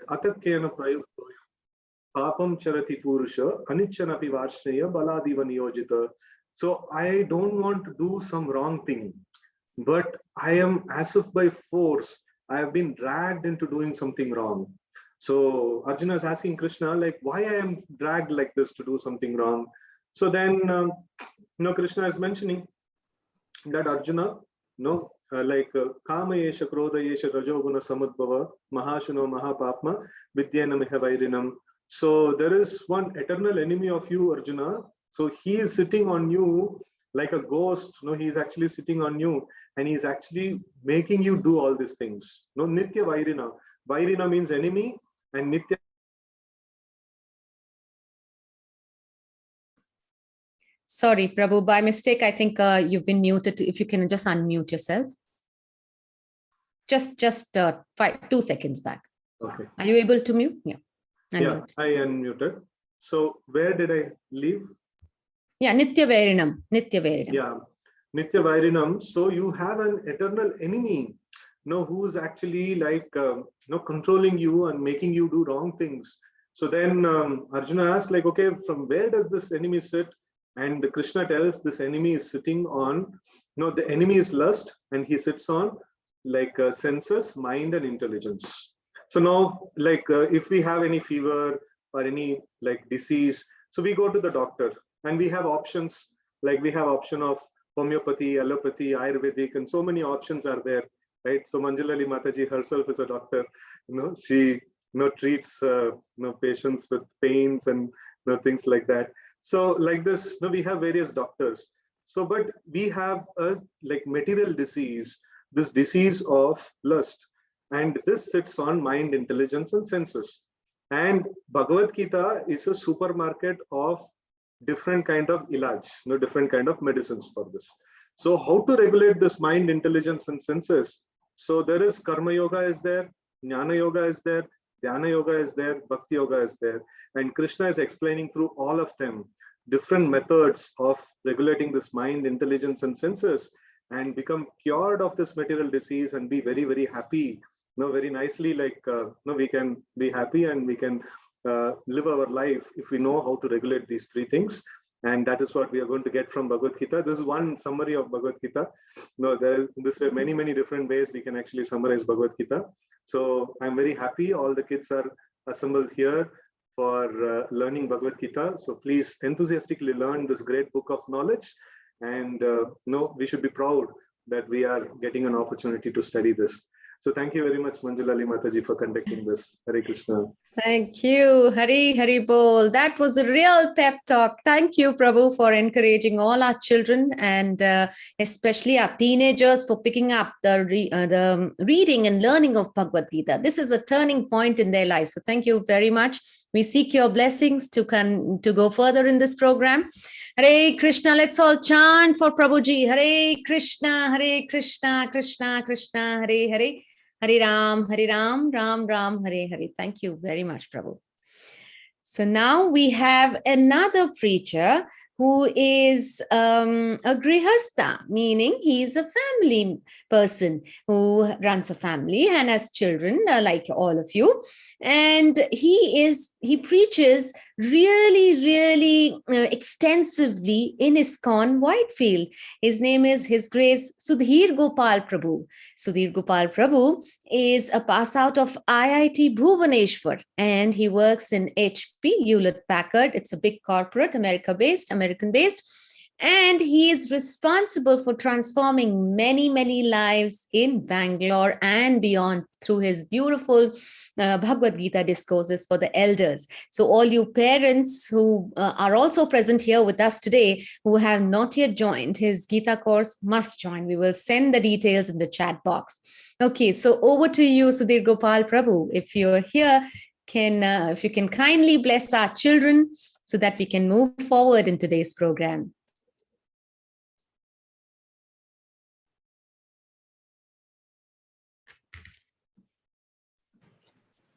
atakena prayuktoya papam charati purusha anichanapi varshneya baladiva niyojita. So I don't want to do some wrong thing, but I am, as if by force, I have been dragged into doing something wrong. So Arjuna is asking Krishna, like, why I am dragged like this to do something wrong. So then, Krishna is mentioning that Arjuna, Kama yesha krodha yesha rajoguna samudbhava mahashano mahapapma vidyena miha vairinam. So there is one eternal enemy of you, Arjuna. So he is sitting on you like a ghost. He is actually sitting on you, and he is actually making you do all these things. Nitya vairina. Vairina means enemy, and nitya. Sorry, Prabhu, by mistake, I think you've been muted. If you can just unmute yourself. Just 2 seconds back. Okay. Are you able to mute? Yeah. Yeah, I unmuted. So where did I leave? Yeah, Nitya Vairinam. Nitya Vairinam. Yeah, Nitya Vairinam. So you have an eternal enemy, who's actually like, controlling you and making you do wrong things. So then Arjuna asked, like, okay, from where does this enemy sit? And Krishna tells this enemy is sitting on, the enemy is lust, and he sits on like senses, mind, and intelligence. So now, like, if we have any fever or any like disease, so we go to the doctor, and we have options. Like we have option of homeopathy, allopathy, Ayurvedic, and so many options are there, right? So Manjulali Mataji herself is a doctor. She treats patients with pains and things like that. So like this, we have various doctors. So, but we have a like material disease, this disease of lust, and this sits on mind, intelligence, and senses. And Bhagavad Gita is a supermarket of different kind of ilaj, different kind of medicines for this. So how to regulate this mind, intelligence, and senses? So there is Karma Yoga is there, Jnana Yoga is there, Dhyana Yoga is there, Bhakti Yoga is there. And Krishna is explaining through all of them different methods of regulating this mind, intelligence, and senses, and become cured of this material disease and be very, very happy, very nicely, like, we can be happy and we can live our life if we know how to regulate these three things. And that is what we are going to get from Bhagavad Gita. This is one summary of Bhagavad Gita. This way many, many different ways we can actually summarize Bhagavad Gita. So I'm very happy all the kids are assembled here for learning Bhagavad Gita. So please enthusiastically learn this great book of knowledge. And we should be proud that we are getting an opportunity to study this. So thank you very much, Manjulali Mataji, for conducting this. Hare Krishna. Thank you. Hari Bol. That was a real pep talk. Thank you, Prabhu, for encouraging all our children and especially our teenagers for picking up the reading and learning of Bhagavad Gita. This is a turning point in their lives. So thank you very much. We seek your blessings to go further in this program. Hare Krishna. Let's all chant for Prabhuji. Hare Krishna, Krishna Krishna, Hare Hare. Hare Ram, Ram Ram, Hare Hare. Thank you very much, Prabhu. So now we have another preacher who is a grihastha, meaning he is a family person who runs a family and has children like all of you. And he preaches really extensively in ISKCON Whitefield. His name is His Grace Sudhir Gopal Prabhu. Sudhir Gopal Prabhu is a pass out of IIT Bhubaneswar, and he works in HP, Hewlett Packard. It's a big corporate, American based. And he is responsible for transforming many lives in Bangalore and beyond through his beautiful Bhagavad Gita discourses for the elders. So all you parents who are also present here with us today, who have not yet joined his Gita course, must join. We will send the details in the chat box. Okay, so over to you, Sudhir Gopal Prabhu. If you're here, if you can kindly bless our children so that we can move forward in today's program.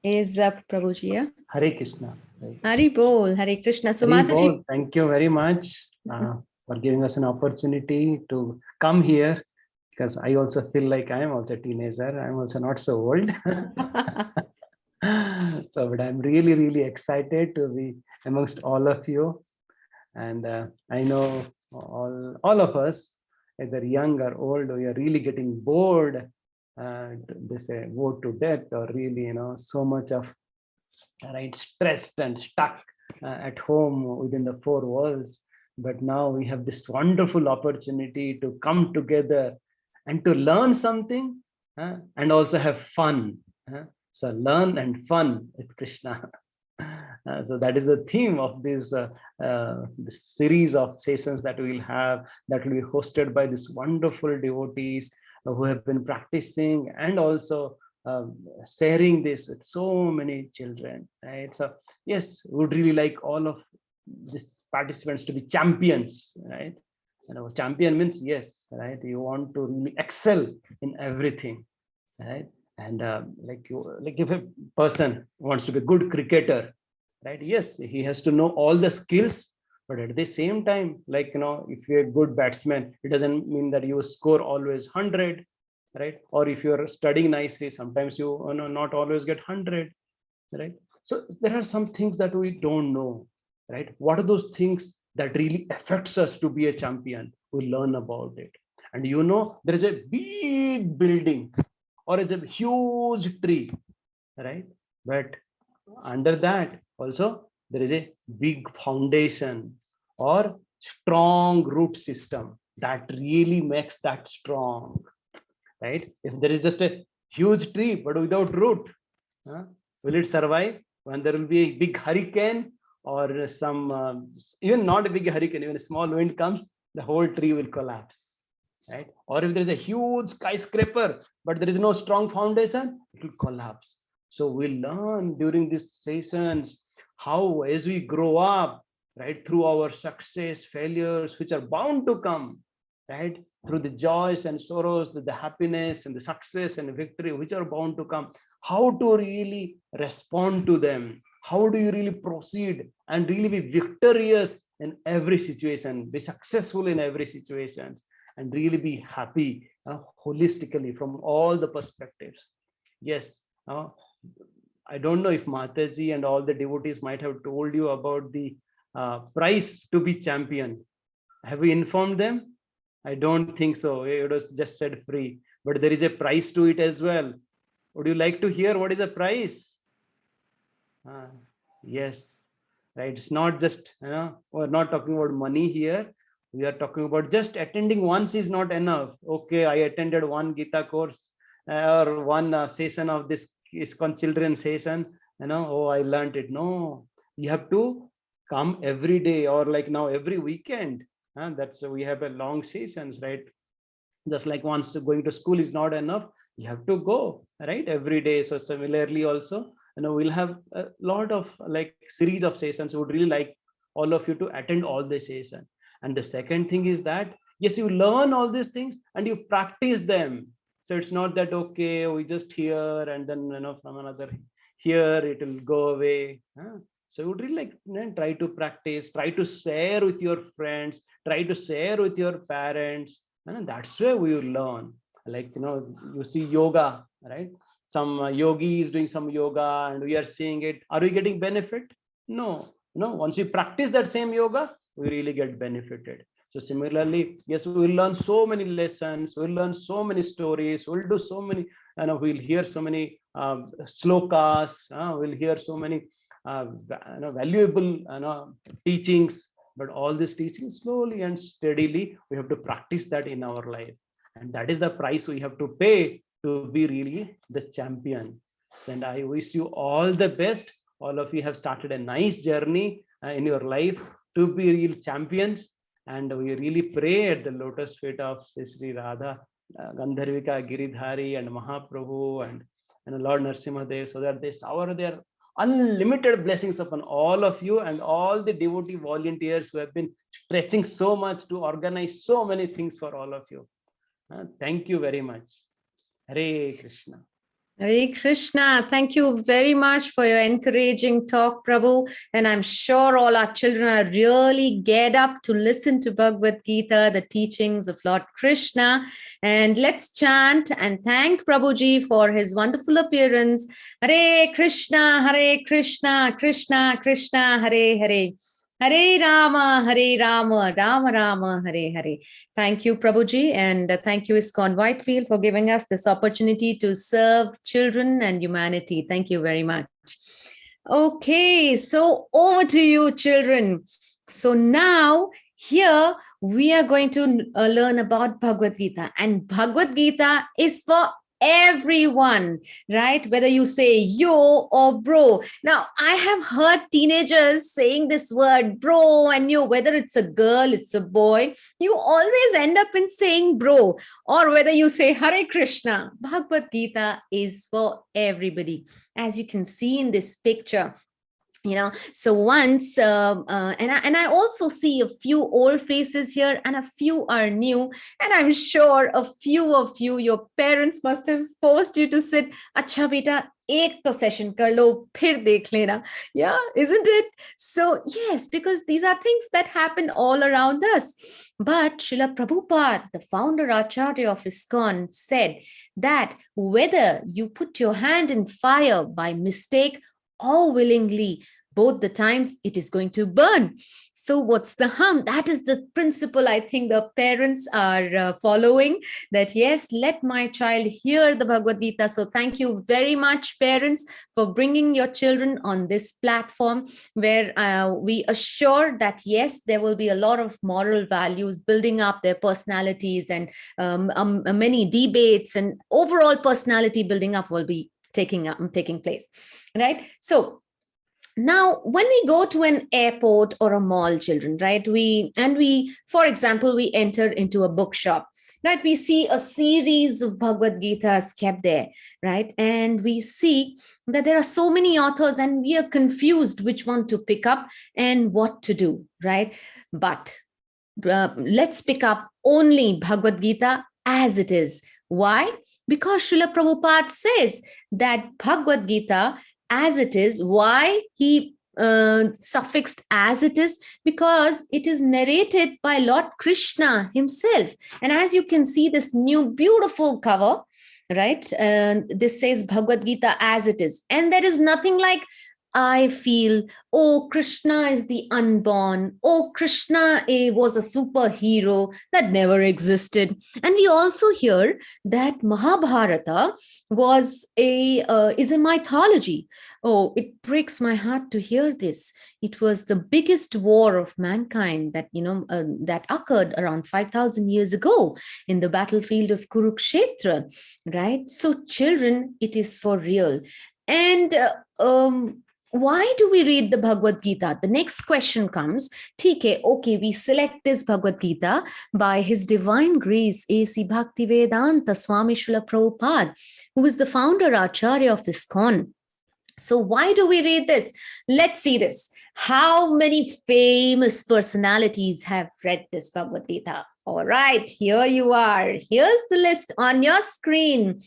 Is Prabhuji here? Hare Krishna. Hari Bol, Hare Krishna. So Hari Bol, thank you very much for giving us an opportunity to come here, because I also feel like I am also a teenager. I'm also not so old. So, but I'm really, really excited to be amongst all of you. And I know all of us, either young or old, we are really getting bored. They say bored to death, or really, so much of stressed and stuck at home within the four walls. But now we have this wonderful opportunity to come together and to learn something and also have fun. So learn and fun with Krishna. So that is the theme of this series of sessions that we'll have, that will be hosted by these wonderful devotees who have been practicing and also sharing this with so many children, right? So yes, we would really like all of these participants to be champions, right? Champion means yes, right? You want to really excel in everything, right? And like if a person wants to be a good cricketer, right? Yes, he has to know all the skills, but at the same time, if you're a good batsman, it doesn't mean that you score always 100, right? Or if you're studying nicely, sometimes you not always get 100, right? So there are some things that we don't know, right? What are those things that really affects us to be a champion? We learn about it. And there is a big building or it's a huge tree, right? But under that also there is a big foundation or strong root system that really makes that strong, right? If there is just a huge tree but without root, will it survive when there will be a big hurricane or some even not a big hurricane, even a small wind comes, the whole tree will collapse, right? Or if there is a huge skyscraper but there is no strong foundation, it will collapse. So we learn during these sessions how, as we grow up, right, through our success, failures, which are bound to come, right, through the joys and sorrows, the happiness and the success and the victory, which are bound to come, how to really respond to them. How do you really proceed and really be victorious in every situation, be successful in every situation, and really be happy holistically from all the perspectives. Yes. I don't know if Mataji and all the devotees might have told you about the price to be champion. Have we informed them? I don't think so. It was just said free, but there is a price to it as well. Would you like to hear what is a price? Yes, right. It's not just, we're not talking about money here. We are talking about just attending once is not enough. Okay, I attended one Gita course or one session of this ISKCON children session. Oh, I learned it. No, you have to come every day or like now every weekend. That's we have a long sessions, right? Just like once going to school is not enough, you have to go, right, every day. So similarly also, we'll have a lot of like series of sessions. We would really like all of you to attend all the sessions. And the second thing is that yes, you learn all these things and you practice them. So it's not that okay, we just hear and then from another here it will go away. So you would really like try to practice, try to share with your friends, try to share with your parents, and that's where we will learn. Like you see yoga, right? Some yogi is doing some yoga and we are seeing it. Are we getting benefit? No. Once we practice that same yoga, we really get benefited. So similarly, yes, we will learn so many lessons, we'll learn so many stories, we'll do so many, we'll hear so many slokas, we'll hear so many valuable teachings. But all these teachings, slowly and steadily, we have to practice that in our life. And that is the price we have to pay to be really the champion. And I wish you all the best. All of you have started a nice journey in your life to be real champions. And we really pray at the lotus feet of Sri Radha, Gandharvika, Giridhari, and Mahaprabhu, and Lord Narasimhadev, so that they shower their unlimited blessings upon all of you and all the devotee volunteers who have been stretching so much to organize so many things for all of you. Thank you very much. Hare Krishna. Hare Krishna. Thank you very much for your encouraging talk, Prabhu. And I'm sure all our children are really geared up to listen to Bhagavad Gita, the teachings of Lord Krishna. And let's chant and thank Prabhuji for his wonderful appearance. Hare Krishna, Krishna Krishna, Hare Hare. Hare Rama, Rama Rama, Hare Hare. Thank you, Prabhuji, and thank you, ISKCON Whitefield, for giving us this opportunity to serve children and humanity. Thank you very much. Okay, so over to you, children. So now here we are going to learn about Bhagavad Gita, and Bhagavad Gita is for everyone, right? Whether you say yo or bro. Now, I have heard teenagers saying this word bro and yo, whether it's a girl, it's a boy, you always end up in saying bro, or whether you say Hare Krishna. Bhagavad Gita is for everybody. As you can see in this picture, so once and I also see a few old faces here and a few are new, and I'm sure a few of you, your parents must have forced you to sit, acha beta ek to session kar lo, phir dekh lena. Yeah, isn't it? So yes, because these are things that happen all around us. But Srila Prabhupada, the founder Acharya of ISKCON, said that whether you put your hand in fire by mistake or willingly, both the times it is going to burn. So what's the harm? That is the principle I think the parents are following, that yes, let my child hear the Bhagavad Gita. So thank you very much, parents, for bringing your children on this platform where we assure that yes, there will be a lot of moral values building up their personalities, and many debates and overall personality building up will be taking place, right? So now when we go to an airport or a mall, children, right, we for example, we enter into a bookshop, right? We see a series of Bhagavad Gitas kept there, right? And we see that there are so many authors and we are confused which one to pick up and what to do, right? But let's pick up only Bhagavad Gita as it is. Why? Because Srila Prabhupada says that Bhagavad Gita as it is. Why he suffixed as it is? Because it is narrated by Lord Krishna himself. And as you can see, this new beautiful cover, right? This says Bhagavad Gita as it is. And there is nothing like I feel, oh, Krishna is the unborn. Oh, Krishna was a superhero that never existed. And we also hear that Mahabharata was is a mythology. Oh, it breaks my heart to hear this. It was the biggest war of mankind that, that occurred around 5,000 years ago in the battlefield of Kurukshetra, right? So children, it is for real. And why do we read the Bhagavad Gita? The next question comes, okay, we select this Bhagavad Gita by His Divine Grace, A.C. Bhaktivedanta Swami Srila Prabhupada, who is the founder Acharya of ISKCON. So why do we read this? Let's see this. How many famous personalities have read this Bhagavad Gita? All right, here you are. Here's the list on your screen.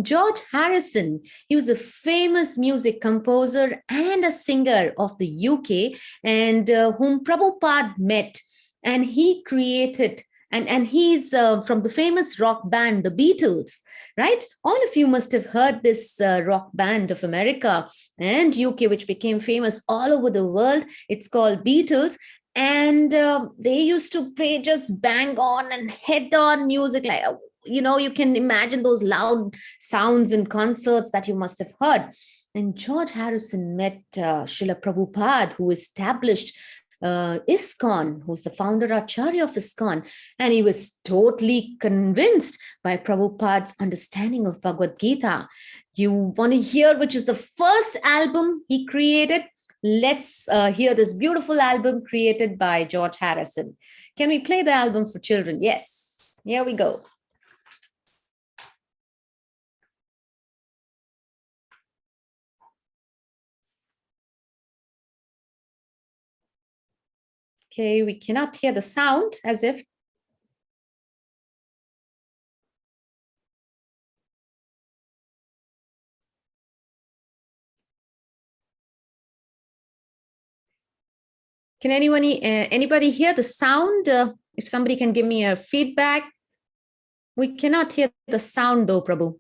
George Harrison, he was a famous music composer and a singer of the UK, and whom Prabhupada met, and he created, and he's from the famous rock band, the Beatles, right? All of you must have heard this rock band of America and UK, which became famous all over the world. It's called Beatles. And they used to play just bang on and head on music, like, you can imagine those loud sounds in concerts that you must have heard. And George Harrison met Srila Prabhupada, who established ISKCON, who's the founder Acharya of ISKCON. And he was totally convinced by Prabhupada's understanding of Bhagavad Gita. You want to hear which is the first album he created? Let's hear this beautiful album created by George Harrison. Can we play the album for children? Yes, here we go. Okay, we cannot hear the sound, as if. Can anybody hear the sound? If somebody can give me a feedback. We cannot hear the sound though, Prabhu.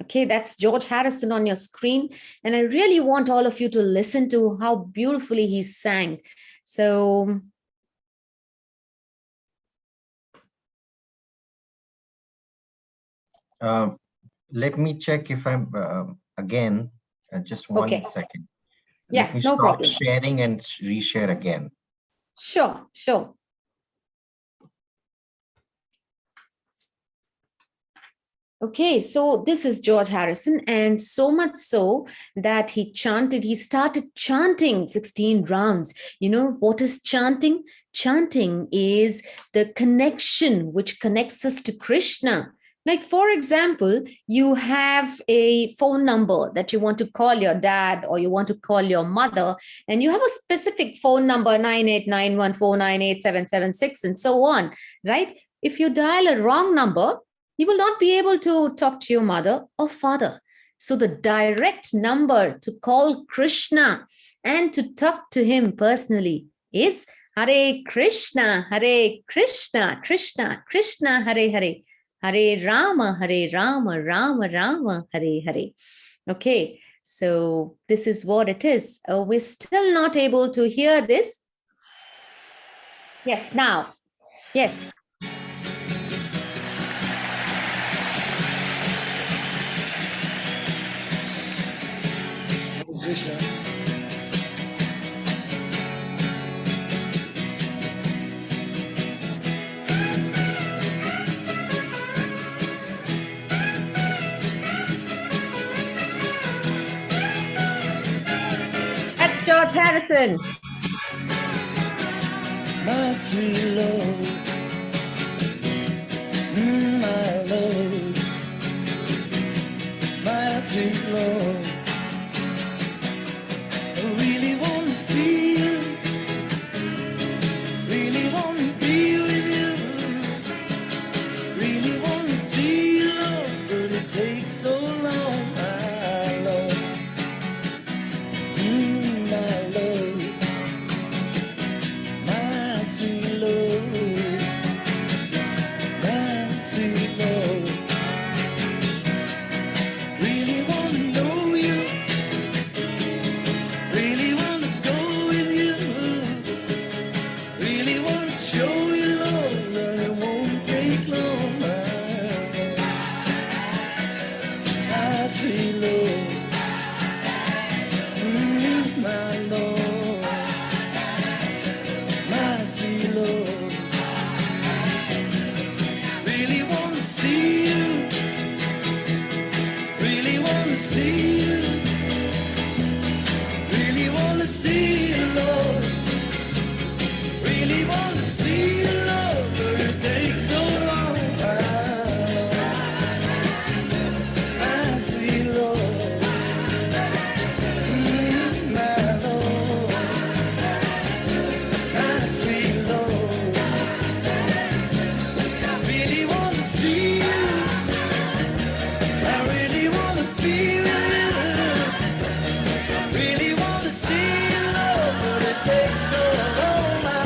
Okay, that's George Harrison on your screen. And I really want all of you to listen to how beautifully he sang. So let me check if I'm again, just one second. Yeah, Let me no stop problem. sharing and reshare again. Sure, sure. Okay, so this is George Harrison, and so much so that he started chanting 16 rounds. You know, what is chanting? Chanting is the connection which connects us to Krishna. Like, for example, you have a phone number that you want to call your dad or you want to call your mother, and you have a specific phone number, 9891498776, and so on, right? If you dial a wrong number, you will not be able to talk to your mother or father. So the direct number to call Krishna and to talk to him personally is Hare Krishna, Krishna Krishna, Hare Hare, Hare Rama, Rama Rama, Hare Hare. Okay, so this is what it is. We're still not able to hear this. Yes, now. Yes. Krishna. That's George Harrison. My sweet Lord, my Lord, my sweet Lord. I really want to see you, really want to be with you, really want to see you, Lord, but it takes so long, my Lord, my Lord, my sweet Lord, my sweet Lord, really want to know you. Really want to go with you. Really want to show you, Lord, that it won't take long. I see, Lord, my Lord, my sweet Lord. Really want to see you. Really want to see you. Really want to see you, Lord. Really want to see you, Lord, but it takes so long. My sweet Lord, my Lord, my sweet Lord. Really want to see you. I really want to be with you. Really want to see you, Lord, but it takes so long, my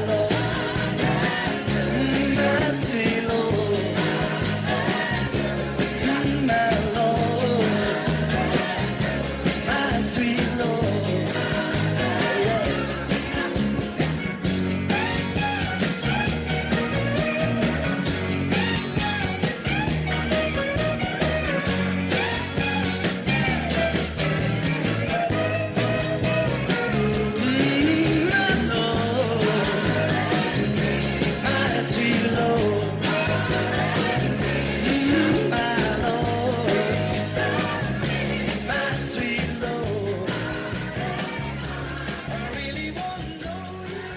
Lord. My sweet Lord, my Lord, my sweet Lord. My Lord, my sweet Lord, my Lord, my sweet Lord. I really want to know you.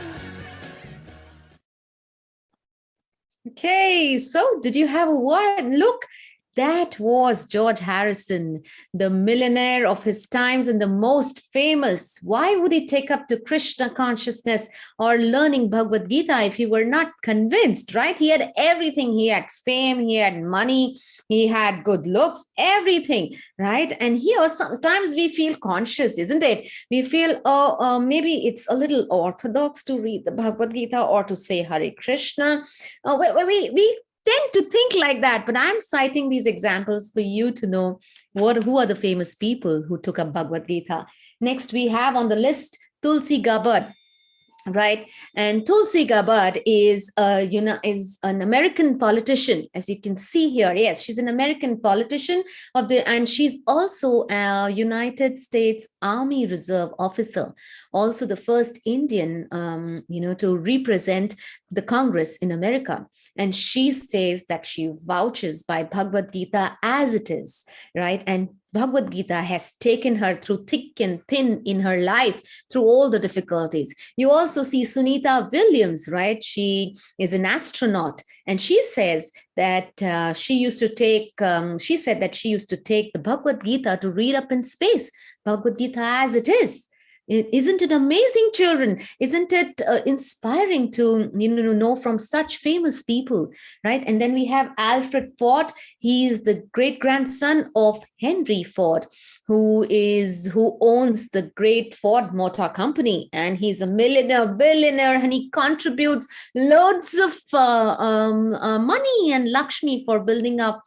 Okay, so did you have a word? Look, That was George Harrison, the millionaire of his times and the most famous. Why would he take up to Krishna consciousness or learning Bhagavad Gita if he were not convinced, right? He had everything. He had fame, he had money, he had good looks, everything, right? And here sometimes we feel conscious, isn't it? We feel, maybe it's a little orthodox to read the Bhagavad Gita or to say Hare Krishna. We tend to think like that, but I'm citing these examples for you to know who are the famous people who took up Bhagavad Gita. Next, we have on the list Tulsi Gabbard, right? And Tulsi Gabbard is an American politician, as you can see here. Yes, she's an American politician and she's also a United States Army Reserve officer, also the first Indian, to represent the Congress in America. And she says that she vouches by Bhagavad Gita as it is, right? And Bhagavad Gita has taken her through thick and thin in her life, through all the difficulties. You also see Sunita Williams, right? She is an astronaut, and she says that she said that she used to take the Bhagavad Gita to read up in space, Bhagavad Gita as it is. Isn't it amazing, children? Isn't it inspiring to know from such famous people, right? And then we have Alfred Ford. He is the great-grandson of Henry Ford, who owns the great Ford Motor Company, and he's a billionaire, and he contributes loads of money and Lakshmi for building up,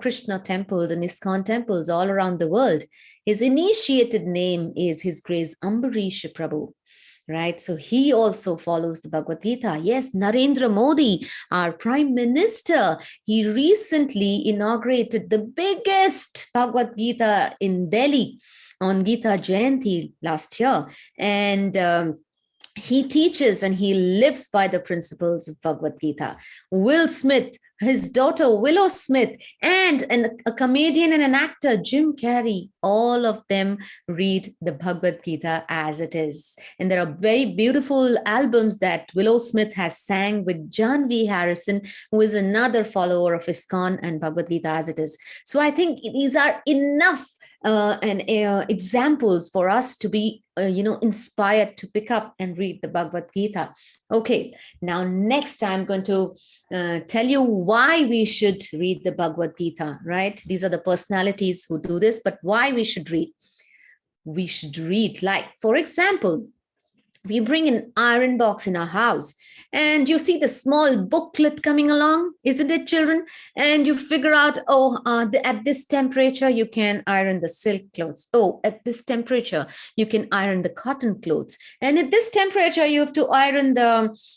Krishna temples and ISKCON temples all around the world. His initiated name is His Grace Ambarish Prabhu, right? So he also follows the Bhagavad Gita. Yes, Narendra Modi, our Prime Minister, he recently inaugurated the biggest Bhagavad Gita in Delhi on Gita Jayanti last year. And he teaches and he lives by the principles of Bhagavad Gita. Will Smith, his daughter Willow Smith, and a comedian and an actor, Jim Carrey, all of them read the Bhagavad Gita as it is. And there are very beautiful albums that Willow Smith has sang with Janvi Harrison, who is another follower of ISKCON and Bhagavad Gita as it is. So I think these are enough examples for us to be inspired to pick up and read the Bhagavad Gita. Okay, now next I'm going to tell you why we should read the Bhagavad Gita, right? These are the personalities who do this, but why we should read. We should read, like, for example, we bring an iron box in our house and you see the small booklet coming along, isn't it, children? And you figure out, at this temperature, you can iron the silk clothes. Oh, at this temperature, you can iron the cotton clothes. And at this temperature, you have to iron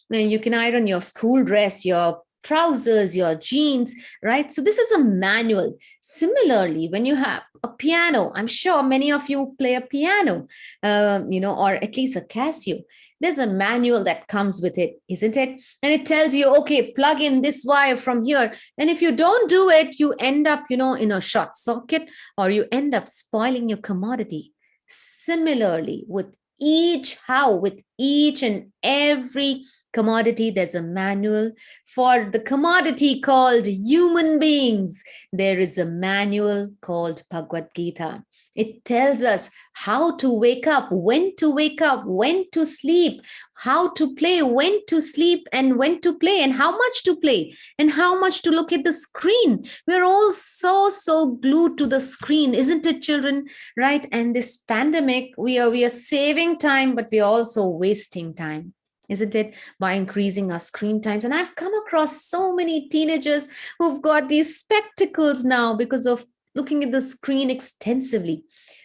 you can iron your school dress, your trousers, your jeans, right? So this is a manual. Similarly, when you have a piano, I'm sure many of you play a piano, or at least a Casio. There's a manual that comes with it, isn't it? And it tells you, okay, plug in this wire from here. And if you don't do it, you end up, in a short circuit, or you end up spoiling your commodity. Similarly, with each and every commodity, there's a manual. For the commodity called human beings, there is a manual called Bhagavad Gita. It tells us how to wake up, when to sleep, how to play, when to sleep and when to play, and how much to play, and how much to look at the screen. We're all so glued to the screen, isn't it, children? Right? And this pandemic, we are saving time, but we're also wasting time, isn't it, by increasing our screen times. And I've come across so many teenagers who've got these spectacles now because of looking at the screen extensively.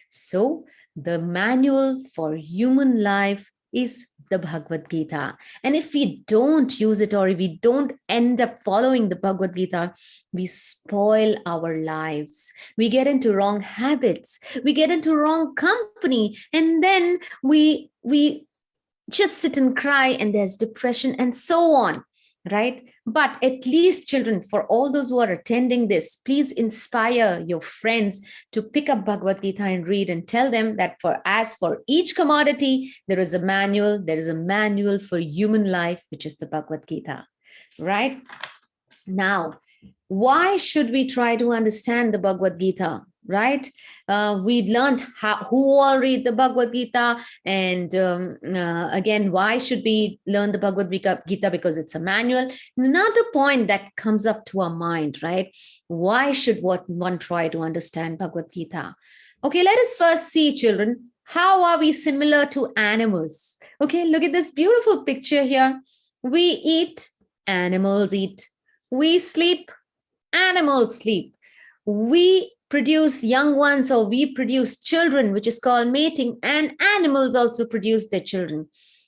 So the manual for human life is the Bhagavad Gita. And if we don't use it, or if we don't end up following the Bhagavad Gita, we spoil our lives. We get into wrong habits. We get into wrong company. And then we just sit and cry, and there's depression and so on, right? But at least, children, for all those who are attending this, please inspire your friends to pick up Bhagavad Gita and read, and tell them that as for each commodity, there is a manual. There is a manual for human life, which is the Bhagavad Gita, right? Now, Why should we try to understand the Bhagavad Gita? Right? We learned who all read the Bhagavad Gita, and again, why should we learn the Bhagavad Gita? Because it's a manual. Another point that comes up to our mind, right? Why should one try to understand Bhagavad Gita? Okay, let us first see, children, how are we similar to animals? Okay, look at this beautiful picture here. We eat, animals eat. We sleep, animals sleep. We produce young ones, or we produce children, which is called mating, and animals also produce their children.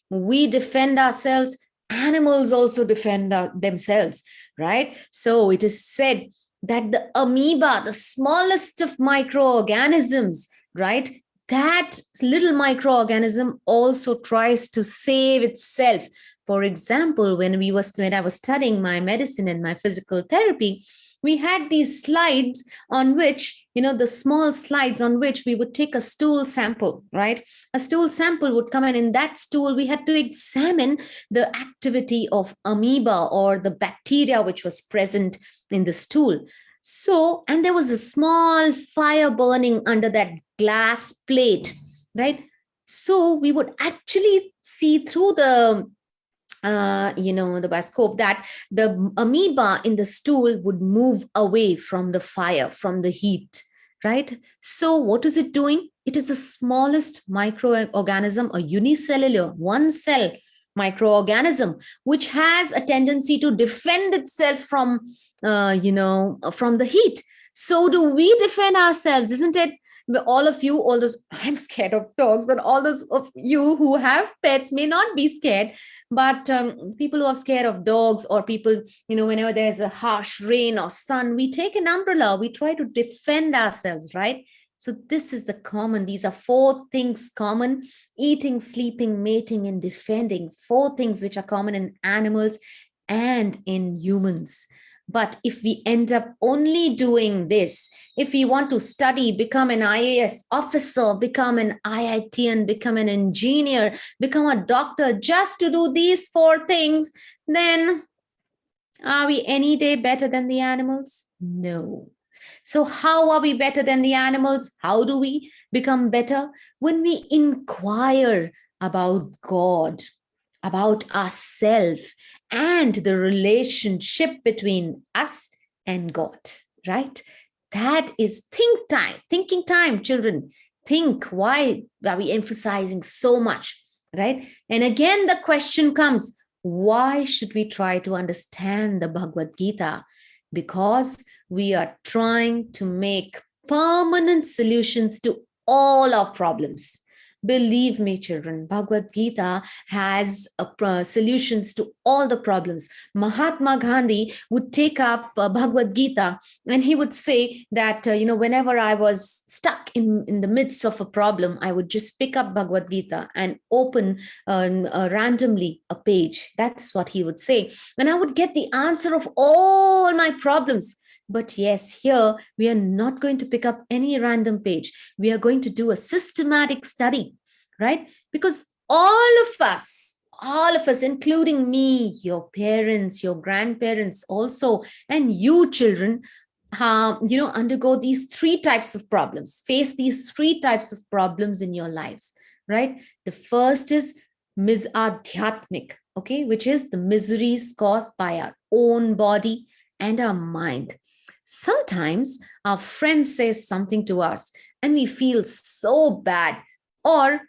We defend ourselves, animals also defend themselves, right? So it is said that the amoeba, the smallest of microorganisms, right? That little microorganism also tries to save itself. For example, when I was studying my medicine and my physical therapy, we had these slides on which, the small slides on which we would take a stool sample, right? A stool sample would come, and in that stool, we had to examine the activity of amoeba or the bacteria which was present in the stool. So, and there was a small fire burning under that glass plate, right? So we would actually see through the the Passcode, that the amoeba in the stool would move away from the fire, from the heat, right? So what is it doing? It is the smallest microorganism, a unicellular, one cell microorganism, which has a tendency to defend itself from, from the heat. So do we defend ourselves, isn't it? All of you, all those, I'm scared of dogs, but all those of you who have pets may not be scared. But people who are scared of dogs, or people, whenever there's a harsh rain or sun, we take an umbrella, we try to defend ourselves, right? So this is the common, these are 4 things common: eating, sleeping, mating, and defending. 4 things which are common in animals and in humans. But if we end up only doing this, if we want to study, become an IAS officer, become an IITian, become an engineer, become a doctor, just to do these 4 things, then are we any day better than the animals? No. So how are we better than the animals? How do we become better? When we inquire about God, about ourselves, and the relationship between us and God, right? That is thinking time, children. Think, why are we emphasizing so much, right? And again, the question comes, why should we try to understand the Bhagavad Gita? Because we are trying to make permanent solutions to all our problems. Believe me, children, Bhagavad Gita has solutions to all the problems. Mahatma Gandhi would take up Bhagavad Gita, and he would say that, whenever I was stuck in the midst of a problem, I would just pick up Bhagavad Gita and open randomly a page. That's what he would say. And I would get the answer of all my problems. But yes, here we are not going to pick up any random page. We are going to do a systematic study, right? Because all of us, including me, your parents, your grandparents also, and you children, undergo these 3 types of problems, face these 3 types of problems in your lives, right? The first is misadhyatmic, okay, which is the miseries caused by our own body and our mind. Sometimes our friend says something to us and we feel so bad. Or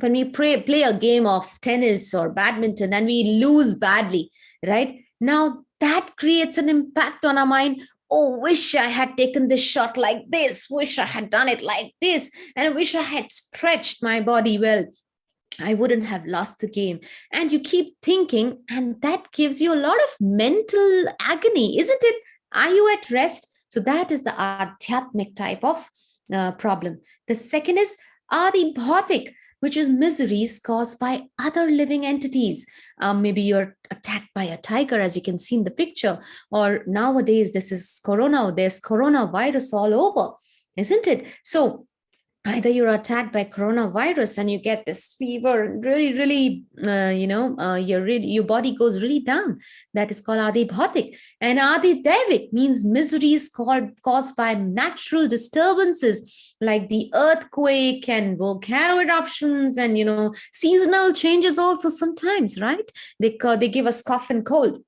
when we play a game of tennis or badminton and we lose badly, right? Now that creates an impact on our mind. Oh, wish I had taken this shot like this. Wish I had done it like this. And I wish I had stretched my body well. I wouldn't have lost the game. And you keep thinking, and that gives you a lot of mental agony, isn't it? Are you at rest? So that is the adhyatmic type of problem. The second is adibhautic, which is miseries caused by other living entities. Maybe you're attacked by a tiger, as you can see in the picture, or nowadays there's coronavirus all over, isn't it? So either you're attacked by coronavirus and you get this fever and really your body goes really down. That is called adi bhautik. And adi devik means miseries caused by natural disturbances like the earthquake and volcano eruptions and seasonal changes also sometimes, right? They give us cough and cold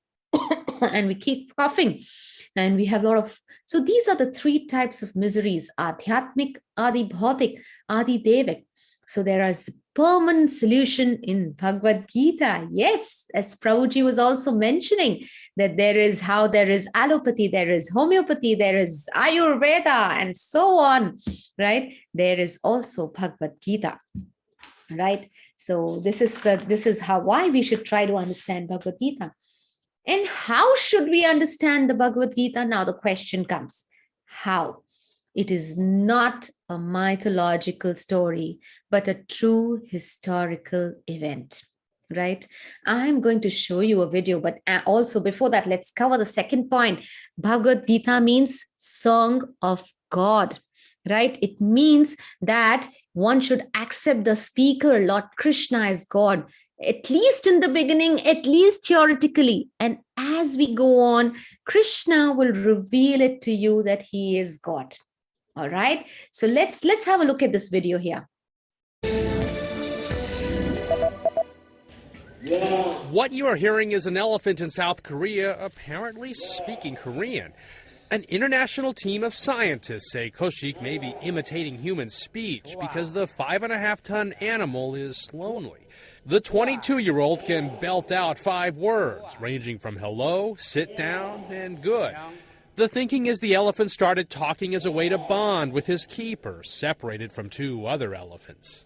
and we keep coughing and we have a lot of. So these are the three types of miseries: adhyatmik, adi bhautik, adi devik. So there is permanent solution in Bhagavad Gita. Yes, as Prabhuji was also mentioning, that there is allopathy, there is homeopathy, there is Ayurveda, and so on, right? There is also Bhagavad Gita, right? So this is why we should try to understand Bhagavad Gita. And how should we understand the Bhagavad Gita? Now the question comes, how? It is not a mythological story, but a true historical event, right? I'm going to show you a video, but also before that, let's cover the second point. Bhagavad Gita means Song of God, right? It means that one should accept the speaker, Lord Krishna, as God, at least in the beginning, at least theoretically. And as we go on, Krishna will reveal it to you that he is God. All right. So let's have a look at this video here. What you are hearing is an elephant in South Korea apparently speaking Korean. An international team of scientists say Koshik may be imitating human speech because the 5.5-ton animal is lonely. The 22-year-old can belt out 5 words, ranging from hello, sit down, and good. The thinking is the elephant started talking as a way to bond with his keeper, separated from 2 other elephants.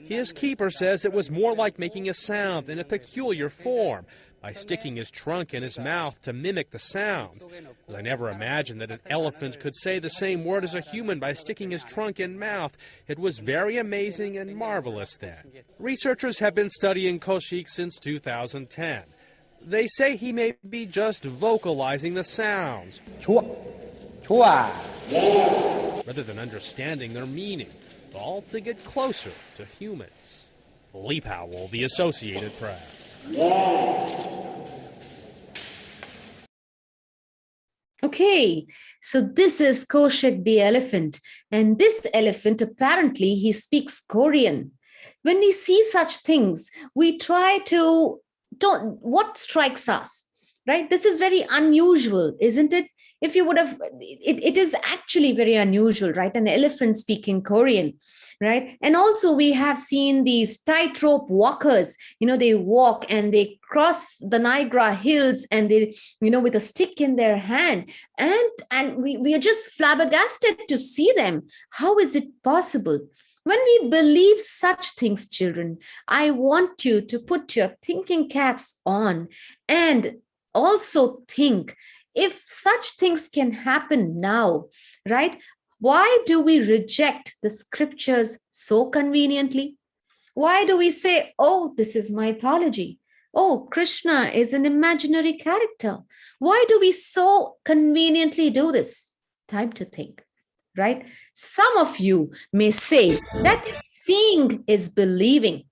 His keeper says it was more like making a sound in a peculiar form, by sticking his trunk in his mouth to mimic the sound. As I never imagined that an elephant could say the same word as a human by sticking his trunk in mouth. It was very amazing and marvelous then. Researchers have been studying Koshik since 2010. They say he may be just vocalizing the sounds, rather than understanding their meaning, all to get closer to humans. Lee Powell, The Associated Press. Okay, so this is Koshik the elephant, and this elephant apparently he speaks Korean. When we see such things, we try to what strikes us, right? This is very unusual, isn't it? If you would have, it is actually very unusual, right? An elephant speaking Korean, right? And also we have seen these tightrope walkers, they walk and they cross the Niagara Hills and they, with a stick in their hand. And we are just flabbergasted to see them. How is it possible? When we believe such things, children, I want you to put your thinking caps on and also think, if such things can happen now, right? Why do we reject the scriptures so conveniently? Why do we say, oh, this is mythology? Oh, Krishna is an imaginary character. Why do we so conveniently do this? Time to think, right? Some of you may say that seeing is believing,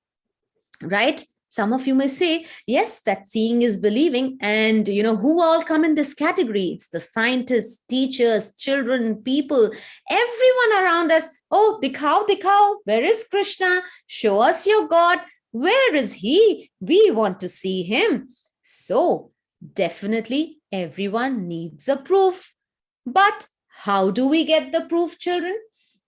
right? Some of you may say, yes, that seeing is believing. And who all come in this category? It's the scientists, teachers, children, people, everyone around us. Oh, dikhao, where is Krishna? Show us your God. Where is he? We want to see him. So definitely everyone needs a proof. But how do we get the proof, children?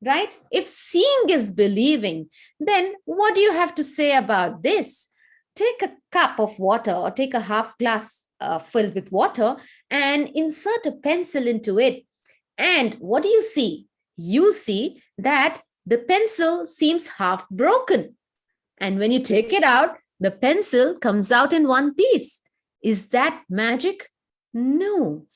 Right? If seeing is believing, then what do you have to say about this? Take a cup of water or take a half glass filled with water and insert a pencil into it. And what do you see? You see that the pencil seems half broken. And when you take it out, the pencil comes out in one piece. Is that magic? No,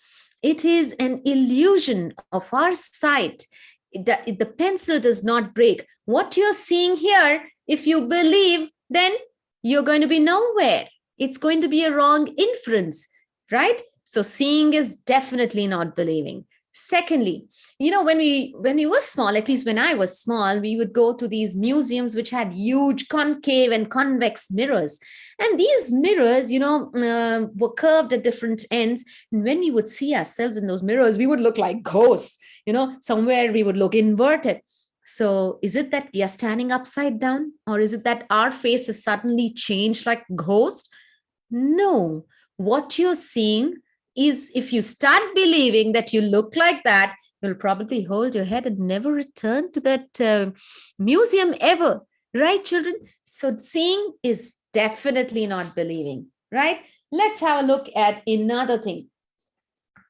it is an illusion of our sight. The pencil does not break. What you're seeing here, if you believe, then you're going to be nowhere. It's going to be a wrong inference, right? So seeing is definitely not believing. Secondly, when we were small, at least when I was small, we would go to these museums which had huge concave and convex mirrors. And these mirrors, were curved at different ends. And when we would see ourselves in those mirrors, we would look like ghosts, somewhere we would look inverted. So is it that we are standing upside down, or is it that our face is suddenly changed like ghost? No, what you're seeing is, if you start believing that you look like that, you'll probably hold your head and never return to that museum ever. Right, children? So seeing is definitely not believing, right? Let's have a look at another thing.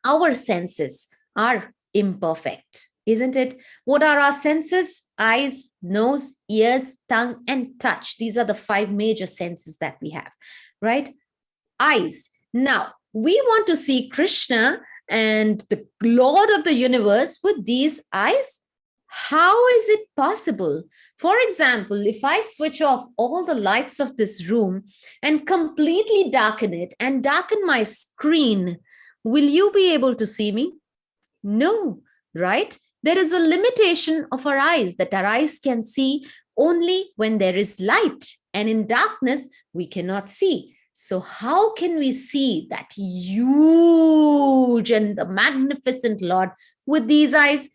Our senses are imperfect, isn't it? What are our senses? Eyes, nose, ears, tongue, and touch. These are the 5 major senses that we have, right? Eyes. Now, we want to see Krishna and the Lord of the universe with these eyes. How is it possible? For example, if I switch off all the lights of this room and completely darken it and darken my screen, will you be able to see me? No, right? There is a limitation of our eyes, that our eyes can see only when there is light, and in darkness, we cannot see. So how can we see that huge and the magnificent Lord with these eyes?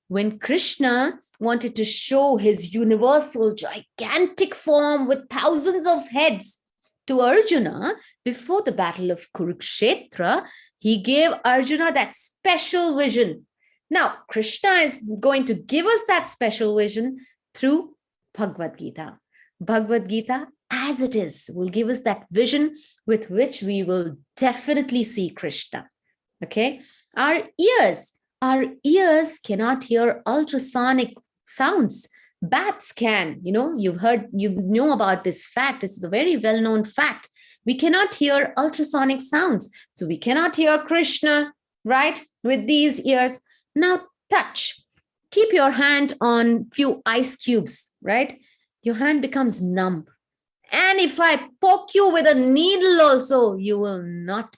When Krishna wanted to show his universal, gigantic form with thousands of heads to Arjuna before the battle of Kurukshetra, he gave Arjuna that special vision. Now, Krishna is going to give us that special vision through Bhagavad Gita. Bhagavad Gita as it is will give us that vision with which we will definitely see Krishna. Okay. Our ears cannot hear ultrasonic sounds. Bats can, you know about this fact. This is a very well-known fact. We cannot hear ultrasonic sounds. So we cannot hear Krishna, right? With these ears. Now touch. Keep your hand on few ice cubes, right? Your hand becomes numb. And if I poke you with a needle also, you will not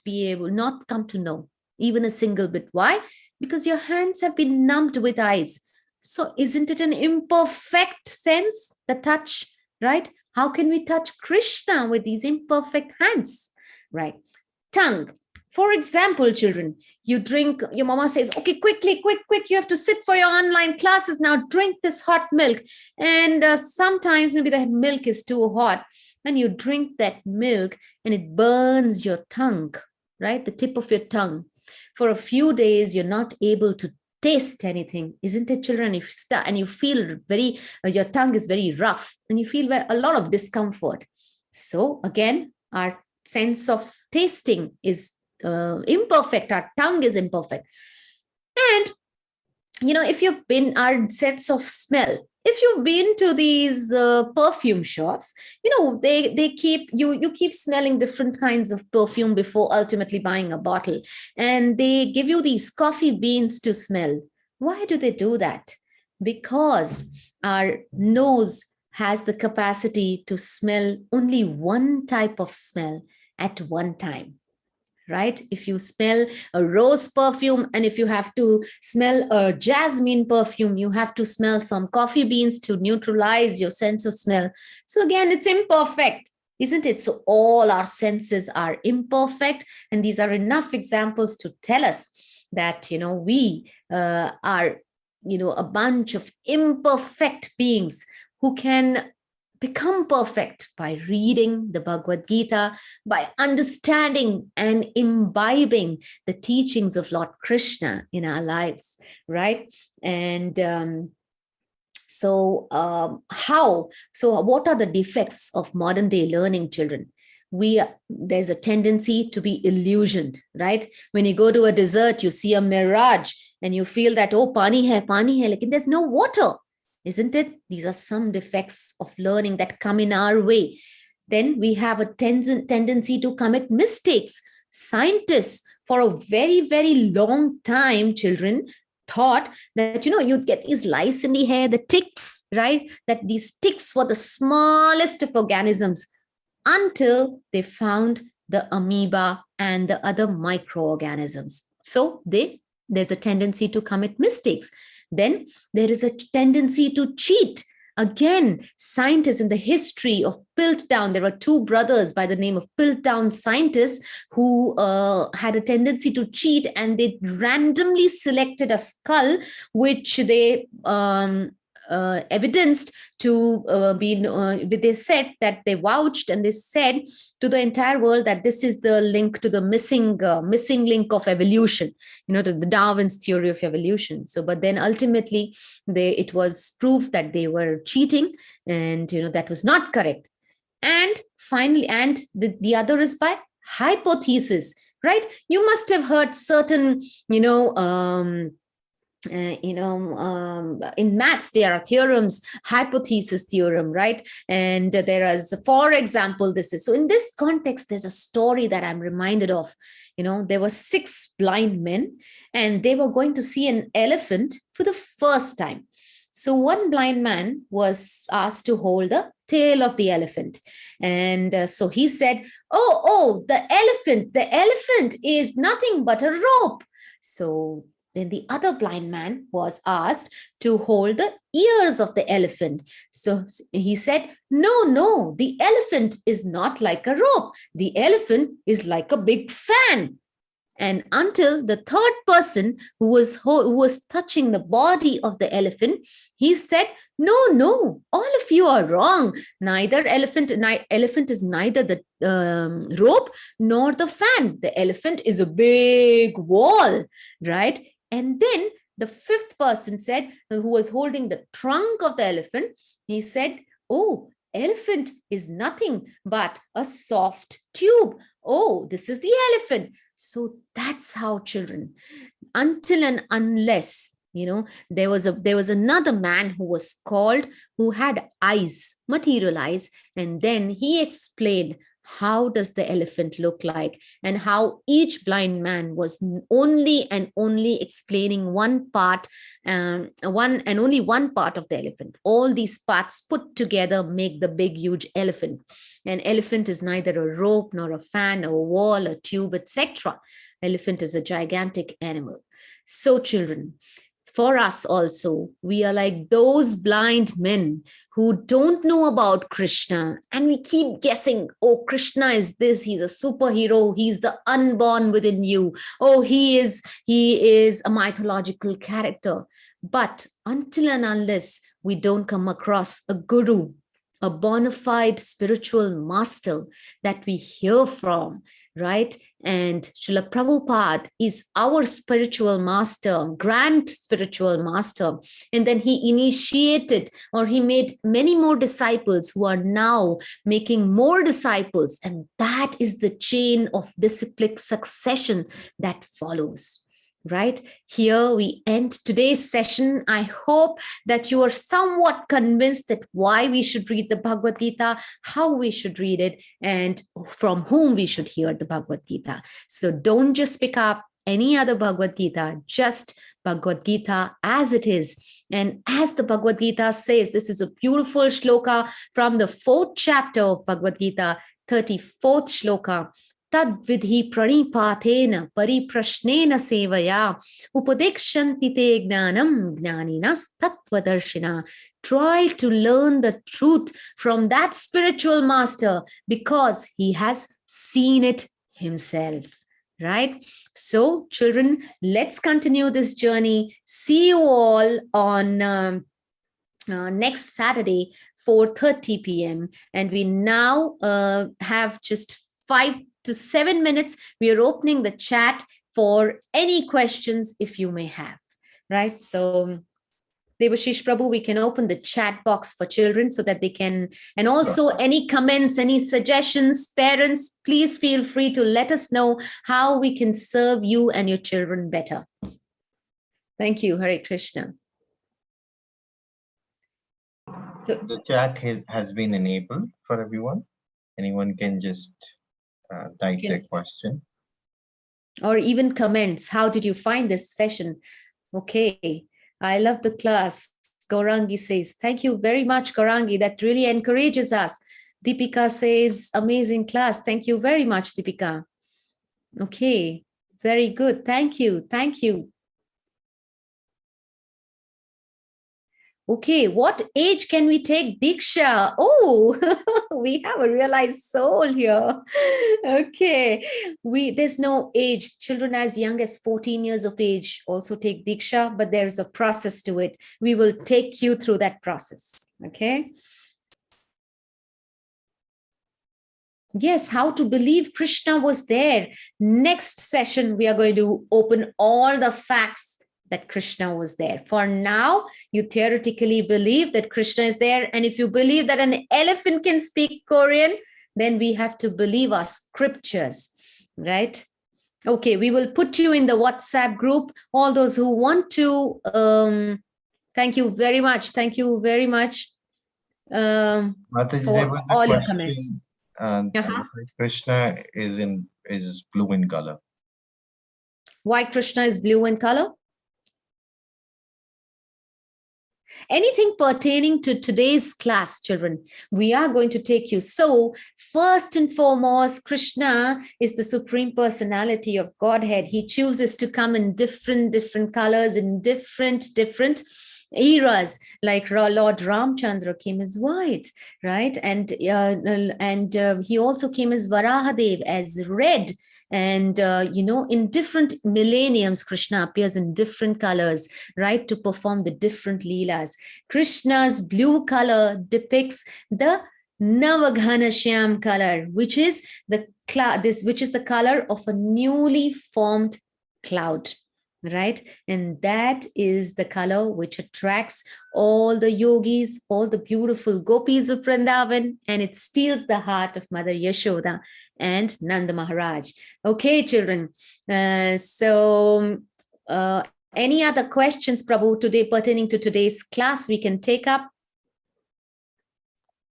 come to know even a single bit. Why? Because your hands have been numbed with ice. So isn't it an imperfect sense, the touch, right? How can we touch Krishna with these imperfect hands, right? Tongue. For example, children, you drink, your mama says, okay, quick, you have to sit for your online classes now, drink this hot milk. And sometimes maybe the milk is too hot and you drink that milk and it burns your tongue, right? The tip of your tongue. For a few days, you're not able to taste anything, isn't it, children? And you feel your tongue is very rough and you feel a lot of discomfort. So again, our sense of tasting is imperfect. Our tongue is imperfect. And, if you've been, our sense of smell, if you've been to these perfume shops, they keep, you keep smelling different kinds of perfume before ultimately buying a bottle. And they give you these coffee beans to smell. Why do they do that? Because our nose has the capacity to smell only one type of smell at one time. Right? If you smell a rose perfume and if you have to smell a jasmine perfume, you have to smell some coffee beans to neutralize your sense of smell. So again, it's imperfect, isn't it? So all our senses are imperfect. And these are enough examples to tell us that, we are, a bunch of imperfect beings who can become perfect by reading the Bhagavad Gita, by understanding and imbibing the teachings of Lord Krishna in our lives, right? And what are the defects of modern day learning, children? There's a tendency to be illusioned, right? When you go to a desert, you see a mirage and you feel that, oh, pani hai, like there's no water. Isn't it? These are some defects of learning that come in our way. Then we have a tendency to commit mistakes. Scientists, for a very, very long time, children, thought that, you'd get these lice in the hair, the ticks, right? That these ticks were the smallest of organisms until they found the amoeba and the other microorganisms. So they there's a tendency to commit mistakes. Then there is a tendency to cheat. Again, scientists in the history of Piltdown, there were two brothers by the name of Piltdown scientists who had a tendency to cheat, and they randomly selected a skull which they evidenced to they said that they vouched and they said to the entire world that this is the link to the missing link of evolution, to the Darwin's theory of evolution. So, but then ultimately it was proved that they were cheating, and that was not correct. And finally, and the other is by hypothesis, right? You must have heard certain, in maths, there are theorems, hypothesis theorem, right? And there is, for example, this is, so in this context, there's a story that I'm reminded of. There were 6 blind men, and they were going to see an elephant for the first time. So one blind man was asked to hold the tail of the elephant. And so he said, oh, the elephant is nothing but a rope. So then the other blind man was asked to hold the ears of the elephant. So he said, no, the elephant is not like a rope. The elephant is like a big fan. And until the third person who was touching the body of the elephant, he said, no, all of you are wrong. Elephant is neither the rope nor the fan. The elephant is a big wall, right? And then the fifth person said, who was holding the trunk of the elephant, he said, oh, elephant is nothing but a soft tube. Oh, this is the elephant. So that's how, children, until and unless, there was another man who had eyes, material eyes, and then he explained how does the elephant look like, and how each blind man was only explaining one part, only one part of the elephant. All these parts put together make the big, huge elephant. An elephant is neither a rope nor a fan, a wall, a tube, etc. Elephant is a gigantic animal. So, children, for us also, we are like those blind men who don't know about Krishna, and we keep guessing, oh, Krishna is this, he's a superhero, he's the unborn within you, oh, he is a mythological character. But until and unless we don't come across a guru, a bona fide spiritual master that we hear from, right? And Srila Prabhupada is our spiritual master, grand spiritual master. And then he initiated, or he made many more disciples who are now making more disciples. And that is the chain of disciplic succession that follows. Right? Here we end today's session. I hope that you are somewhat convinced that why we should read the Bhagavad Gita, how we should read it, and from whom we should hear the Bhagavad Gita. So don't just pick up any other Bhagavad Gita, just Bhagavad Gita as it is. And as the Bhagavad Gita says, this is a beautiful shloka from the 4th chapter of Bhagavad Gita, 34th shloka. Tad vidhi pranipatena pariprashnena sevaya upadekshanti te gnanam gnaninas tattvadarshina. Try to learn the truth from that spiritual master because he has seen it himself. Right? So, children, let's continue this journey. See you all on next Saturday, 4:30 p.m. And we now have just 5 to 7 minutes. We are opening the chat for any questions if you may have, right? So Debashis Prabhu, we can open the chat box for children so that they can, and also any comments, any suggestions, parents, please feel free to let us know how we can serve you and your children better. Thank you. Hare Krishna. So the chat has been enabled for everyone. Anyone can just type their question. Or even comments. How did you find this session? Okay. I love the class. Gaurangi says, thank you very much, Gaurangi. That really encourages us. Deepika says, amazing class. Thank you very much, Deepika. Okay. Very good. Thank you. Thank you. Okay, what age can we take Diksha? Oh, we have a realized soul here. Okay, there's no age. Children as young as 14 years of age also take Diksha, but there's a process to it. We will take you through that process. Okay. Yes, how to believe Krishna was there. Next session, we are going to open all the facts that Krishna was there. For now, you theoretically believe that Krishna is there. And if you believe that an elephant can speak Korean, then we have to believe our scriptures, right? Okay, we will put you in the WhatsApp group. All those who want to, thank you very much. Thank you very much Mataji, for there was a all your comments. question. Krishna is blue in color. Why Krishna is blue in color? Anything pertaining to today's class, children, we are going to take you. So first and foremost, Krishna is the Supreme Personality of Godhead. He chooses to come in different colors, in different eras, like Lord Ramchandra came as white, right? And he also came as Varahadev, as red. And, in different millenniums, Krishna appears in different colors, right, to perform the different leelas. Krishna's blue color depicts the Navaghana Shyam color, which is the color of a newly formed cloud, right? And that is the color which attracts all the yogis, all the beautiful gopis of Vrindavan, and it steals the heart of Mother Yashoda and Nanda Maharaj. Okay, children. Any other questions, Prabhu, today pertaining to today's class we can take up?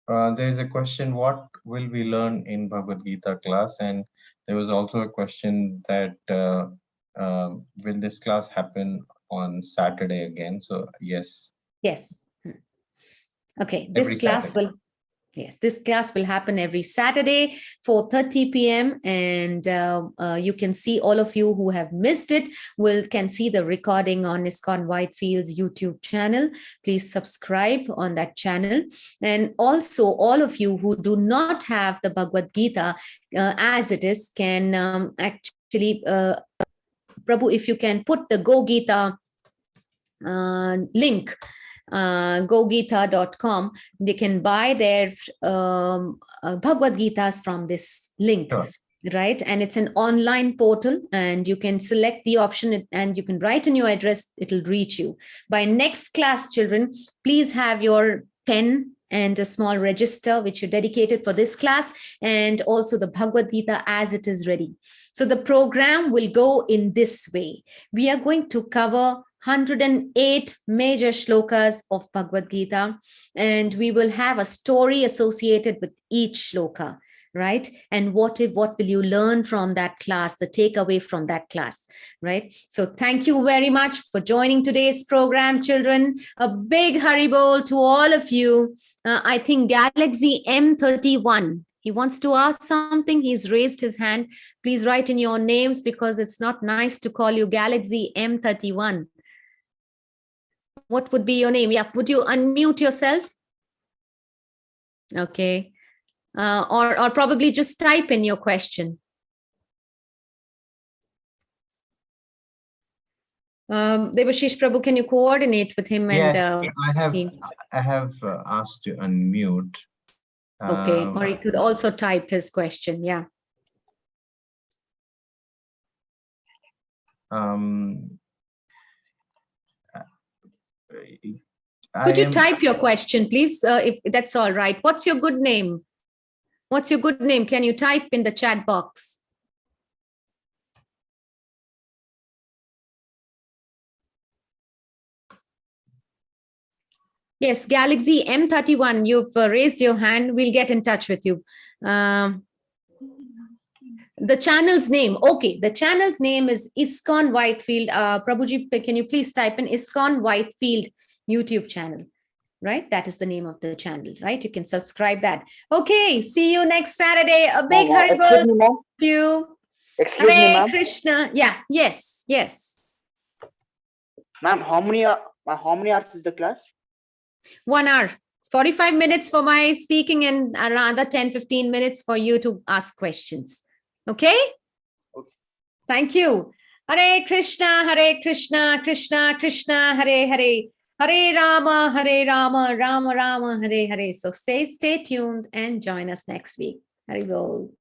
There is a question, what will we learn in Bhagavad Gita class? And there was also a question that will this class happen on Saturday again? So yes. Yes. Okay, this class will happen every Saturday, 4:30 p.m. And you can see, all of you who have missed it can see the recording on ISKCON Whitefield's YouTube channel. Please subscribe on that channel. And also, all of you who do not have the Bhagavad Gita as it is can actually, Prabhu, if you can put the Go Gita link, gogita.com, they can buy their Bhagavad Gitas from this link. Sure. Right? And it's an online portal, and you can select the option and you can write in your address, it'll reach you. By next class, children, please have your pen and a small register which you dedicated for this class, and also the Bhagavad Gita as it is ready. So the program will go in this way. We are going to cover 108 major shlokas of Bhagavad Gita, and we will have a story associated with each shloka, right? And what will you learn from that class, the takeaway from that class, right? So thank you very much for joining today's program, children. A big Haribol to all of you. I think Galaxy M31, he wants to ask something. He's raised his hand. Please write in your names, because it's not nice to call you Galaxy M31. What would be your name? Yeah, would you unmute yourself? Okay. Or probably just type in your question. Debashis Prabhu, can you coordinate with him? Yes, And I have asked to unmute. Okay, or he could also type his question. Yeah. Could you type your question, please, if that's all right? What's your good name? What's your good name? Can you type in the chat box? Yes, Galaxy M31, you've raised your hand. We'll get in touch with you. The channel's name. Okay, the channel's name is ISKCON Whitefield. Prabhuji, can you please type in ISKCON Whitefield YouTube channel? Right, that is the name of the channel, right? You can subscribe that. Okay, see you next Saturday. A big Haribol to you. Excuse me, ma'am. Krishna. Yeah, yes. Ma'am, how many hours is the class? 1 hour, 45 minutes for my speaking and another 10-15 minutes for you to ask questions. Okay? Okay. Thank you. Hare Krishna, Krishna Krishna, Hare Hare. Hare Rama, Rama Rama, Hare Hare. So stay tuned and join us next week. Hare Bol.